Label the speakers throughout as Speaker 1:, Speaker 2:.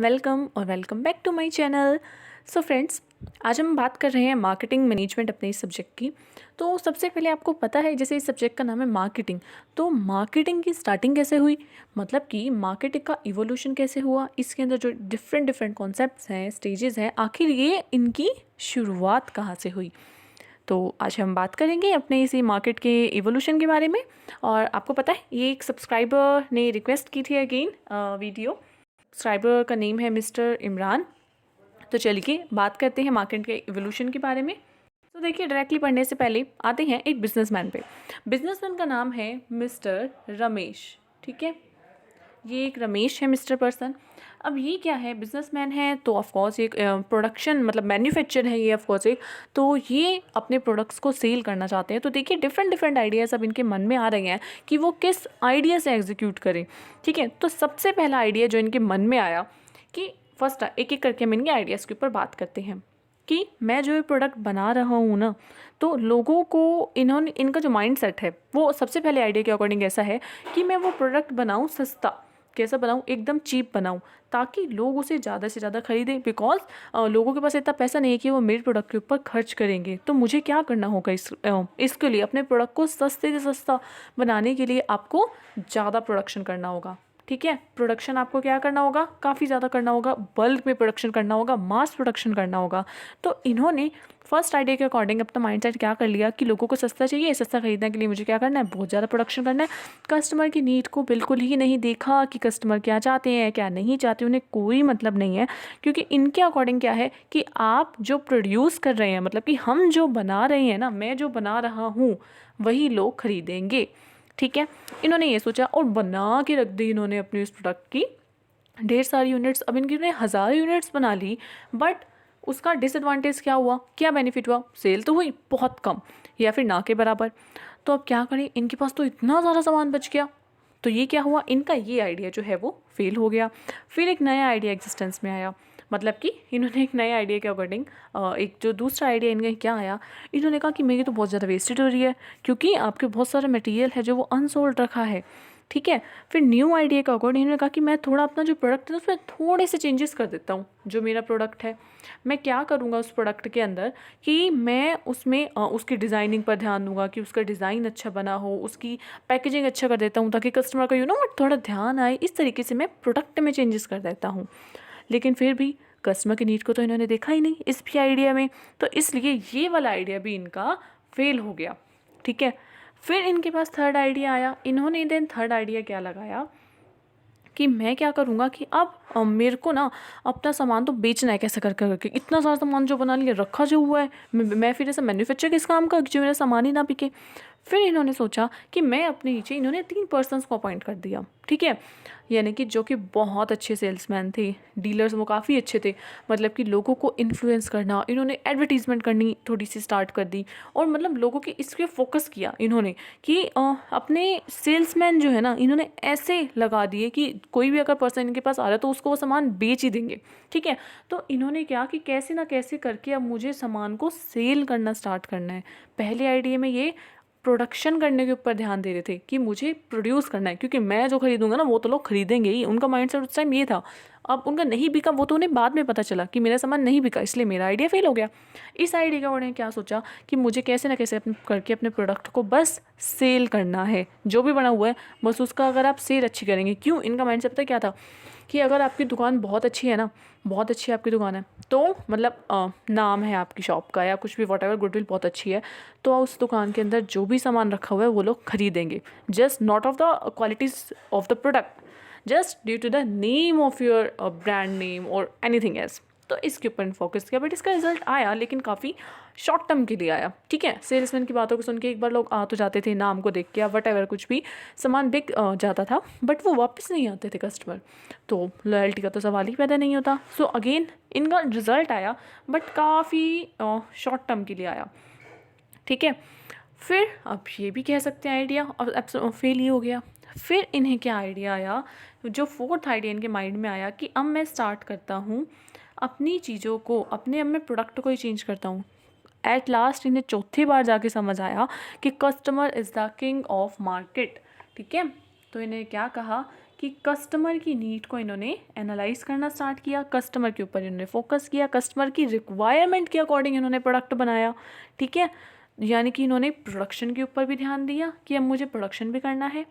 Speaker 1: Welcome और welcome back to my channel. So friends, आज हम बात कर रहे हैं मार्केटिंग मैनेजमेंट अपने इस सब्जेक्ट की। तो सबसे पहले आपको पता है, जैसे इस सब्जेक्ट का नाम है मार्केटिंग, तो मार्केटिंग की स्टार्टिंग कैसे हुई, मतलब कि मार्केटिंग का इवोल्यूशन कैसे हुआ, इसके अंदर जो डिफरेंट डिफरेंट कॉन्सेप्ट्स हैं, स्टेजेस हैं, आखिर ये इनकी शुरुआत कहाँ से हुई। तो आज हम बात करेंगे अपने इसी मार्केट के इवोल्यूशन के बारे में। और आपको पता है, ये एक सब्सक्राइबर ने रिक्वेस्ट की थी अगेन वीडियो। सब्सक्राइबर का नेम है मिस्टर इमरान। तो चलिए बात करते हैं मार्केट के इवोल्यूशन के बारे में। तो देखिए, डायरेक्टली पढ़ने से पहले आते हैं एक बिजनेसमैन पे। बिजनेसमैन का नाम है मिस्टर रमेश। ठीक है, ये एक रमेश है मिस्टर पर्सन। अब ये क्या है, बिजनेसमैन है तो ऑफ कोर्स एक प्रोडक्शन मतलब मैन्युफैक्चर है ये, ऑफ कोर्स एक, तो ये अपने प्रोडक्ट्स को सेल करना चाहते हैं। तो देखिए, डिफरेंट डिफरेंट आइडियाज़ अब इनके मन में आ रहे हैं कि वो किस आइडिया से एग्जीक्यूट करें। ठीक है, तो सबसे पहला आइडिया जो इनके मन में आया कि फर्स्ट एक एक करके हम इनके आइडियाज़ के ऊपर बात करते हैं कि मैं जो ये प्रोडक्ट बना रहा हूँ ना, तो लोगों को इनका जो माइंड सेट है वो सबसे पहले आइडिया के अकॉर्डिंग ऐसा है कि मैं वो प्रोडक्ट बनाऊँ सस्ता। कैसा बनाऊँ, एकदम चीप बनाऊँ, ताकि लोग उसे ज़्यादा से ज़्यादा खरीदें। बिकॉज लोगों के पास इतना पैसा नहीं है कि वो मेरे प्रोडक्ट के ऊपर खर्च करेंगे। तो मुझे क्या करना होगा, इसके लिए अपने प्रोडक्ट को सस्ते से सस्ता बनाने के लिए आपको ज़्यादा प्रोडक्शन करना होगा। ठीक है, प्रोडक्शन आपको क्या करना होगा, काफ़ी ज़्यादा करना होगा, बल्क में प्रोडक्शन करना होगा, मास प्रोडक्शन करना होगा। तो इन्होंने फर्स्ट आइडिया के अकॉर्डिंग अपना माइंडसेट क्या कर लिया कि लोगों को सस्ता चाहिए, सस्ता खरीदने के लिए मुझे क्या करना है, बहुत ज़्यादा प्रोडक्शन करना है। कस्टमर की नीड को बिल्कुल ही नहीं देखा कि कस्टमर क्या चाहते हैं क्या नहीं चाहते, उन्हें कोई मतलब नहीं है। क्योंकि इनके अकॉर्डिंग क्या है कि आप जो प्रोड्यूस कर रहे हैं, मतलब कि हम जो बना रहे हैं ना, मैं जो बना रहा हूँ वही लोग खरीदेंगे। ठीक है, इन्होंने ये सोचा और बना के रख दी इन्होंने अपनी उस प्रोडक्ट की ढेर सारी यूनिट्स। अब इनकी ने हज़ारों यूनिट्स बना ली, बट उसका डिसएडवांटेज क्या हुआ, क्या बेनिफिट हुआ, सेल तो हुई बहुत कम या फिर ना के बराबर। तो अब क्या करें, इनके पास तो इतना ज़्यादा सामान बच गया। तो ये क्या हुआ, इनका ये आइडिया जो है वो फेल हो गया। फिर एक नया आइडिया एग्जिस्टेंस में आया, मतलब कि इन्होंने एक नए आइडिया के अकॉर्डिंग एक जो दूसरा आइडिया इनका क्या आया, इन्होंने कहा कि मेरी तो बहुत ज़्यादा वेस्टेज हो रही है, क्योंकि आपके बहुत सारा मटेरियल है जो वो अनसोल्ड रखा है। ठीक है, फिर न्यू आइडिया का अकॉर्डिंग इन्होंने कहा कि मैं थोड़ा अपना जो प्रोडक्ट है उसमें थोड़े से चेंजेस कर देता हूँ। जो मेरा प्रोडक्ट है, मैं क्या करूँगा उस प्रोडक्ट के अंदर कि मैं उसमें उसकी डिज़ाइनिंग पर ध्यान दूंगा कि उसका डिज़ाइन अच्छा बना हो, उसकी पैकेजिंग अच्छा कर देता हूँ ताकि कस्टमर का थोड़ा ध्यान आए। इस तरीके से मैं प्रोडक्ट में चेंजेस कर देता हूँ। लेकिन फिर भी कस्टमर की नीड को तो इन्होंने देखा ही नहीं इस भी आइडिया में, तो इसलिए ये वाला आइडिया भी इनका फेल हो गया। ठीक है, फिर इनके पास थर्ड आइडिया आया। इन्होंने देन थर्ड आइडिया क्या लगाया कि मैं क्या करूँगा कि अब मेरे को ना अपना सामान तो बेचना है कैसे कर करके, इतना सारा सामान जो बना लिया रखा जो हुआ है, मैं फिर ऐसा मैन्युफैक्चर किस काम का जो मेरा सामान ही ना बिके। फिर इन्होंने सोचा कि मैं अपने नीचे इन्होंने 3 पर्सन्स को अपॉइंट कर दिया। ठीक है, यानी कि जो कि बहुत अच्छे सेल्समैन थे, डीलर्स वो काफ़ी अच्छे थे, मतलब कि लोगों को इन्फ्लुएंस करना, इन्होंने एडवर्टीजमेंट करनी थोड़ी सी स्टार्ट कर दी। और मतलब लोगों के इसके फोकस किया इन्होंने कि अपने सेल्समैन जो है ना, इन्होंने ऐसे लगा दिए कि कोई भी अगर पर्सन इनके पास आ रहा है तो उसको वो सामान बेच ही देंगे। ठीक है, तो इन्होंने क्या कि कैसे ना कैसे करके अब मुझे सामान को सेल करना स्टार्ट करना है। पहले आइडिया में ये प्रोडक्शन करने के ऊपर ध्यान दे रहे थे कि मुझे प्रोड्यूस करना है, क्योंकि मैं जो खरीदूंगा ना वो तो लोग खरीदेंगे ही, उनका माइंडसेट उस टाइम ये था। अब उनका नहीं बिका वो तो उन्हें बाद में पता चला कि मेरा सामान नहीं बिका, इसलिए मेरा आइडिया फेल हो गया। इस आइडिया का उन्होंने क्या सोचा कि मुझे कैसे ना कैसे करके अपने प्रोडक्ट को बस सेल करना है, जो भी बना हुआ है बस उसका अगर आप सेल अच्छी करेंगे। क्यों, इनका माइंडसेट पता क्या था कि अगर आपकी दुकान बहुत अच्छी है ना, बहुत अच्छी आपकी दुकान है, तो मतलब नाम है आपकी शॉप का या कुछ भी वॉट एवर, गुडविल बहुत अच्छी है, तो उस दुकान के अंदर जो भी सामान रखा हुआ है वो लोग खरीदेंगे। Just not of the qualities of the product, just due to the name of your brand name और एनीथिंग एल्स। तो इसके ऊपर फोकस किया, बट इसका रिजल्ट आया लेकिन काफ़ी शॉर्ट टर्म के लिए आया। ठीक है, सेल्समैन की बातों को सुन के एक बार लोग आ तो जाते थे, नाम को देख के या वट एवर कुछ भी सामान बिक जाता था, बट वो वापस नहीं आते थे कस्टमर, तो लॉयल्टी का तो सवाल ही पैदा नहीं होता। सो अगेन इनका रिजल्ट आया, बट काफ़ी शॉर्ट टर्म के लिए आया। ठीक है, फिर अब ये भी कह सकते हैं आइडिया और फेल ही हो गया। फिर इन्हें क्या आइडिया आया, जो फोर्थ आइडिया इनके माइंड में आया कि अब मैं स्टार्ट करता हूँ अपनी चीज़ों को, अपने प्रोडक्ट को ही चेंज करता हूँ। एट लास्ट इन्हें चौथी बार जाके समझ आया कि customer is the king of market. ठीक है, तो इन्हें क्या कहा कि कस्टमर की नीड को इन्होंने एनालाइज करना स्टार्ट किया, कस्टमर के ऊपर इन्होंने फोकस किया, कस्टमर की रिक्वायरमेंट के अकॉर्डिंग इन्होंने प्रोडक्ट बनाया। ठीक है, यानी कि इन्होंने प्रोडक्शन के ऊपर भी ध्यान दिया कि अब मुझे प्रोडक्शन भी करना है,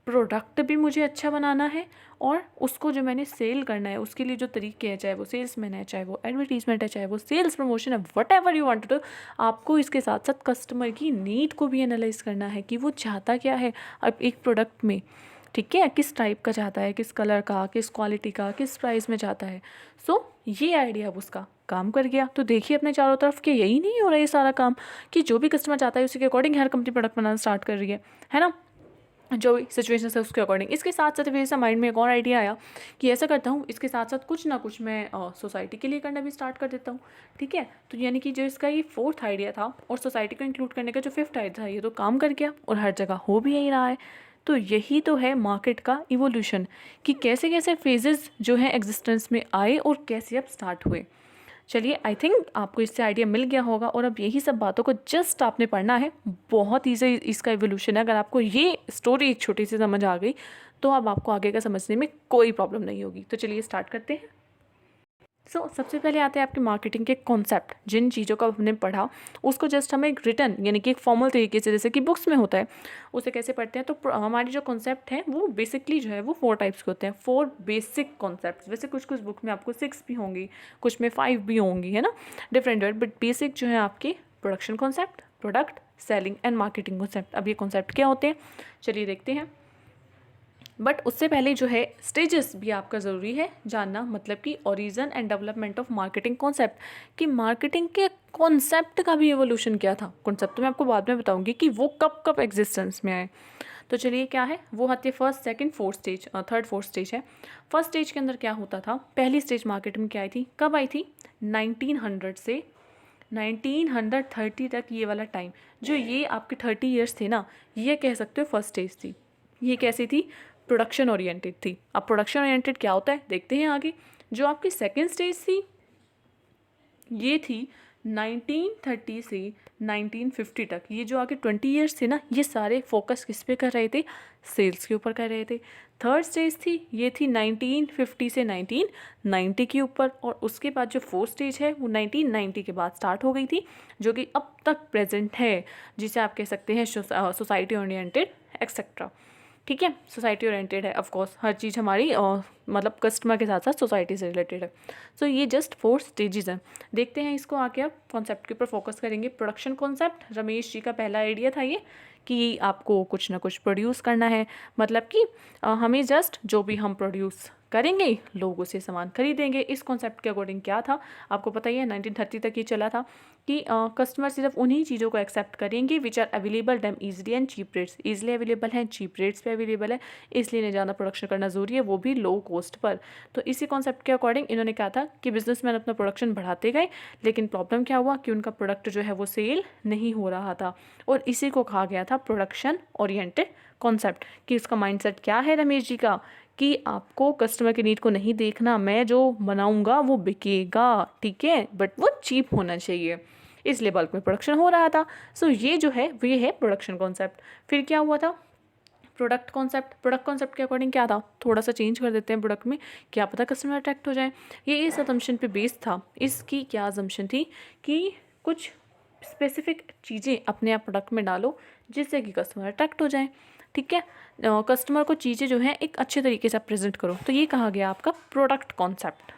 Speaker 1: प्रोडक्ट भी मुझे अच्छा बनाना है, और उसको जो मैंने सेल करना है उसके लिए जो तरीके हैं, चाहे वो सेल्समैन है, चाहे वो एडवर्टीजमेंट है, चाहे वो सेल्स प्रमोशन है, whatever you want to do, आपको इसके साथ साथ कस्टमर की नीड को भी एनालाइज करना है कि वो चाहता क्या है अब एक प्रोडक्ट में। ठीक है, किस टाइप का चाहता है, किस कलर का, किस क्वालिटी का, किस प्राइस में चाहता है। सो ये आइडिया अब उसका काम कर गया। तो देखिए अपने चारों तरफ कि यही नहीं हो रहा है ये सारा काम, कि जो भी कस्टमर चाहता है उसी के अकॉर्डिंग हर कंपनी प्रोडक्ट बनाना स्टार्ट कर रही है ना, जो भी सिचुएशन है उसके अकॉर्डिंग। इसके साथ साथ फिर से माइंड में एक और आइडिया आया कि ऐसा करता हूँ, इसके साथ साथ कुछ ना कुछ मैं सोसाइटी के लिए करना भी स्टार्ट कर देता हूँ। ठीक है, तो यानी कि जो इसका ये फोर्थ आइडिया था और सोसाइटी को इंक्लूड करने का जो फिफ्थ आइडिया था, ये तो काम कर गया और हर जगह हो भी यही रहा है। तो यही तो है मार्केट का इवोल्यूशन, कि कैसे कैसे फेजेस जो है एग्जिस्टेंस में आए और कैसे अब स्टार्ट हुए। चलिए, आई थिंक आपको इससे आइडिया मिल गया होगा, और अब यही सब बातों को जस्ट आपने पढ़ना है। बहुत ईजी इसका इवोल्यूशन है। अगर आपको ये स्टोरी एक छोटी सी समझ आ गई तो अब आपको आगे का समझने में कोई प्रॉब्लम नहीं होगी। तो चलिए स्टार्ट करते हैं। सबसे पहले आते हैं आपके मार्केटिंग के कॉन्सेप्ट। जिन चीज़ों का हमने पढ़ा उसको जस्ट हमें एक रिटर्न यानी कि एक फॉर्मल तरीके से, जैसे कि बुक्स में होता है, उसे कैसे पढ़ते हैं। तो हमारी जो कॉन्सेप्ट है वो बेसिकली जो है वो 4 टाइप्स के होते हैं, 4 बेसिक कॉन्सेप्ट। वैसे कुछ कुछ बुक में आपको 6 भी होंगी, कुछ में 5 भी होंगी, है ना, डिफरेंट, बट बेसिक जो है आपके production concept, product, selling and marketing concept. अब ये कॉन्सेप्ट क्या होते हैं चलिए देखते हैं। बट उससे पहले जो है स्टेजेस भी आपका ज़रूरी है जानना, मतलब कि origin and development of marketing concept, कि मार्केटिंग के कॉन्सेप्ट का भी एवोल्यूशन क्या था। कॉन्सेप्ट तो मैं आपको बाद में बताऊंगी कि वो कब कब एग्जिस्टेंस में आए। तो चलिए क्या है वो आती है first, second, fourth stage, third fourth stage है। फर्स्ट स्टेज के अंदर क्या होता था, पहली स्टेज मार्केटिंग क्या आई थी, कब आई थी, 1900 से 1930 तक। ये वाला टाइम जो ये आपके 30 ईयर्स थे ना, ये कह सकते हो फर्स्ट स्टेज थी। ये कैसी थी, प्रोडक्शन ओरिएंटेड थी। अब प्रोडक्शन ओरिएंटेड क्या होता है देखते हैं आगे। जो आपकी सेकेंड स्टेज थी ये थी 1930 से 1950 तक। ये जो आगे 20 ईयर्स थे ना, ये सारे फोकस किस पे कर रहे थे, सेल्स के ऊपर कर रहे थे। थर्ड स्टेज थी ये थी 1950 से 1990 के ऊपर, और उसके बाद जो फोर्थ स्टेज है वो 1990 के बाद स्टार्ट हो गई थी, जो कि अब तक प्रेजेंट है, जिसे आप कह सकते हैं सोसाइटी ओरिएंटेड एक्सेट्रा। ठीक है, सोसाइटी ओरिएंटेड है, ऑफ कोर्स हर चीज़ हमारी मतलब कस्टमर के साथ साथ सोसाइटी से रिलेटेड है। सो ये जस्ट 4 स्टेजेस हैं। देखते हैं इसको आके, आप कॉन्सेप्ट के ऊपर फोकस करेंगे। प्रोडक्शन कॉन्सेप्ट, रमेश जी का पहला आइडिया था ये, कि आपको कुछ ना कुछ प्रोड्यूस करना है, मतलब कि हमें जस्ट जो भी हम प्रोड्यूस करेंगे लोग उसे सामान खरीदेंगे। इस कॉन्सेप्ट के अकॉर्डिंग क्या था आपको पता ही है, 1930 तक ये चला था कि कस्टमर सिर्फ उन्हीं चीज़ों को एक्सेप्ट करेंगे which are available them easily and cheap rates. Easily available हैं, चीप रेट्स पे अवेलेबल है, इसलिए इन्हें ज़्यादा प्रोडक्शन करना ज़रूरी है, वो भी लो कॉस्ट पर। तो इसी कॉन्सेप्ट के अकॉर्डिंग इन्होंने कहा था कि बिजनेसमैन अपना प्रोडक्शन बढ़ाते गए, लेकिन प्रॉब्लम क्या हुआ कि उनका प्रोडक्ट जो है वो सेल नहीं हो रहा था, और इसी को कहा गया था प्रोडक्शन ओरिएंटेड कॉन्सेप्ट। कि इसका माइंडसेट क्या है रमेश जी का, कि आपको कस्टमर की नीड को नहीं देखना, मैं जो बनाऊंगा वो बिकेगा, ठीक है, बट वो चीप होना चाहिए, इसलिए बल्क में प्रोडक्शन हो रहा था। ये जो है वो ये है प्रोडक्शन कॉन्सेप्ट। फिर क्या हुआ था, प्रोडक्ट कॉन्सेप्ट। प्रोडक्ट कॉन्सेप्ट के अकॉर्डिंग क्या था, थोड़ा सा चेंज कर देते हैं प्रोडक्ट में, क्या पता कस्टमर अट्रैक्ट हो जाए। ये इस असम्पशन पे बेस्ड था। इसकी क्या असम्पशन थी कि कुछ स्पेसिफिक चीज़ें अपने आप प्रोडक्ट में डालो जिससे कि कस्टमर अट्रैक्ट हो जाए। ठीक है, कस्टमर को चीज़ें जो हैं एक अच्छे तरीके से प्रेजेंट करो। तो ये कहा गया आपका प्रोडक्ट कॉन्सेप्ट।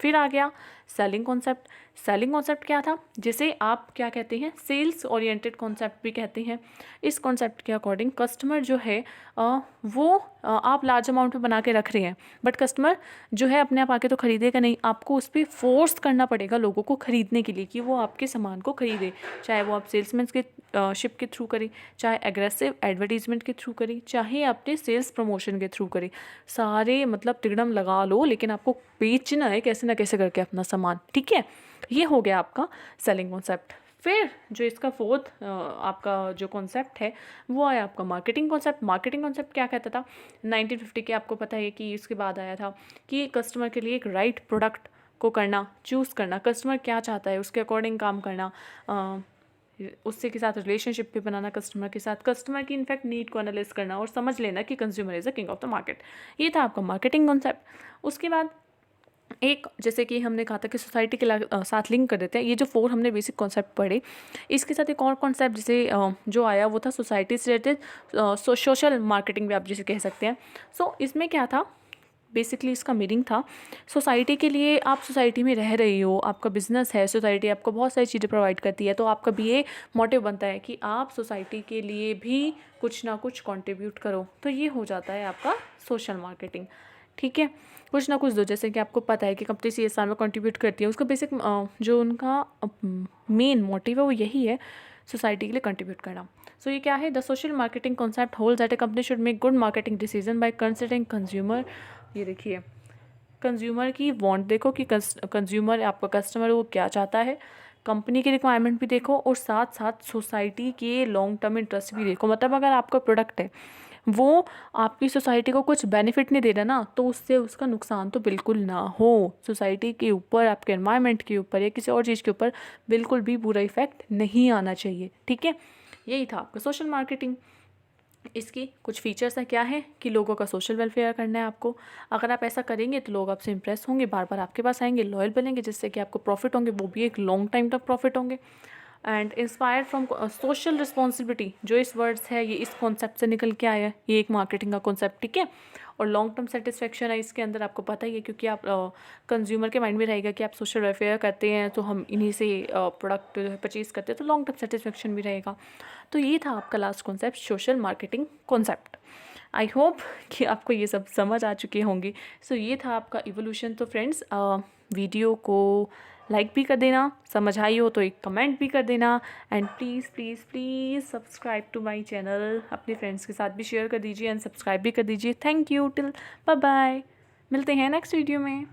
Speaker 1: फिर आ गया सेलिंग कॉन्सेप्ट। सेलिंग कॉन्सेप्ट क्या था, जिसे आप क्या कहते हैं, सेल्स ओरिएंटेड कॉन्सेप्ट भी कहते हैं। इस कॉन्सेप्ट के अकॉर्डिंग कस्टमर जो है वो आप लार्ज अमाउंट में बना के रख रहे हैं, बट कस्टमर जो है अपने आप आके तो खरीदेगा नहीं, आपको उस पर फोर्स करना पड़ेगा लोगों को खरीदने के लिए, कि वो आपके सामान को खरीदे, चाहे वो आप सेल्समैन के शिप के थ्रू करें, चाहे एग्रेसिव एडवर्टीजमेंट के थ्रू करें, चाहे अपने सेल्स प्रमोशन के थ्रू करें, सारे मतलब तिगड़म लगा लो, लेकिन आपको बेचना है कैसे ना कैसे करके अपना सामान। ठीक है, ये हो गया आपका सेलिंग कॉन्सेप्ट। फिर जो इसका फोर्थ आपका जो कॉन्सेप्ट है वो आया आपका मार्केटिंग कॉन्सेप्ट। मार्केटिंग कॉन्सेप्ट क्या कहता था, 1950 के आपको पता है कि इसके बाद आया था कि कस्टमर के लिए एक राइट प्रोडक्ट को करना, चूज़ करना, कस्टमर क्या चाहता है उसके अकॉर्डिंग काम करना, उससे के साथ रिलेशनशिप भी बनाना कस्टमर के साथ, कस्टमर की इनफैक्ट नीड को एनालाइज करना और समझ लेना कि consumer is the king of the market. ये था आपका मार्केटिंग कॉन्सेप्ट। उसके बाद एक, जैसे कि हमने कहा था कि सोसाइटी के साथ लिंक कर देते हैं, ये जो 4 हमने बेसिक कॉन्सेप्ट पढ़े, इसके साथ एक और कॉन्सेप्ट जैसे जो आया वो था सोसाइटी से रिलेटेड सोशल मार्केटिंग भी आप जिसे कह सकते हैं। सो इसमें क्या था, बेसिकली इसका मीनिंग था सोसाइटी के लिए, आप सोसाइटी में रह रही हो, आपका बिजनेस है, सोसाइटी आपको बहुत सारी चीज़ें प्रोवाइड करती है, तो आपका भी ये मोटिव बनता है कि आप सोसाइटी के लिए भी कुछ ना कुछ कंट्रीब्यूट करो। तो ये हो जाता है आपका सोशल मार्केटिंग। ठीक है, कुछ ना कुछ दो, जैसे कि आपको पता है कि कंपनी CSR में कंट्रीब्यूट करती है, उसका बेसिक जो उनका मेन मोटिव है वो यही है, सोसाइटी के लिए कंट्रीब्यूट करना। सो ये क्या है, the social marketing concept holds that A company should make good marketing decision by considering consumer. ये देखिए, कंज्यूमर की वांट देखो कि कंज्यूमर आपका कस्टमर वो क्या चाहता है, कंपनी की रिक्वायरमेंट भी देखो और साथ साथ सोसाइटी के लॉन्ग टर्म इंटरेस्ट भी देखो। मतलब अगर आपका प्रोडक्ट है वो आपकी सोसाइटी को कुछ बेनिफिट नहीं दे रहा ना, तो उससे उसका नुकसान तो बिल्कुल ना हो। सोसाइटी के ऊपर, आपके एनवायरनमेंट के ऊपर या किसी और चीज़ के ऊपर बिल्कुल भी बुरा इफेक्ट नहीं आना चाहिए। ठीक है, यही था आपका सोशल मार्केटिंग। इसकी कुछ फीचर्स हैं, क्या है कि लोगों का सोशल वेलफेयर करना है आपको। अगर आप ऐसा करेंगे तो लोग आपसे इंप्रेस होंगे, बार बार आपके पास आएंगे, लॉयल बनेंगे, जिससे कि आपको प्रॉफिट होंगे, वो भी एक लॉन्ग टाइम तक प्रॉफिट होंगे। And inspired from social responsibility, जो इस वर्ड्स है ये इस कॉन्सेप्ट से निकल के आया है, ये एक मार्केटिंग का कॉन्सेप्ट। ठीक है, और लॉन्ग टर्म सेटिस्फेक्शन है इसके अंदर, आपको पता ही है, क्योंकि आप कंज्यूमर के माइंड में रहेगा कि आप सोशल वेलफेयर करते हैं तो हम इन्हीं से प्रोडक्ट परचेज़ करते हैं, तो लॉन्ग टर्म सेटिस्फेक्शन भी रहेगा। तो ये था आपका last concept, social marketing concept. I hope कि आपको ये सब समझ आ चुके होंगे। सो ये था आपका इवोल्यूशन। तो फ्रेंड्स, वीडियो को लाइक भी कर देना, समझ आई हो तो एक कमेंट भी कर देना, and please please please subscribe to my channel. अपने फ्रेंड्स के साथ भी शेयर कर दीजिए एंड सब्सक्राइब भी कर दीजिए। Thank you, till bye bye, मिलते हैं नेक्स्ट वीडियो में।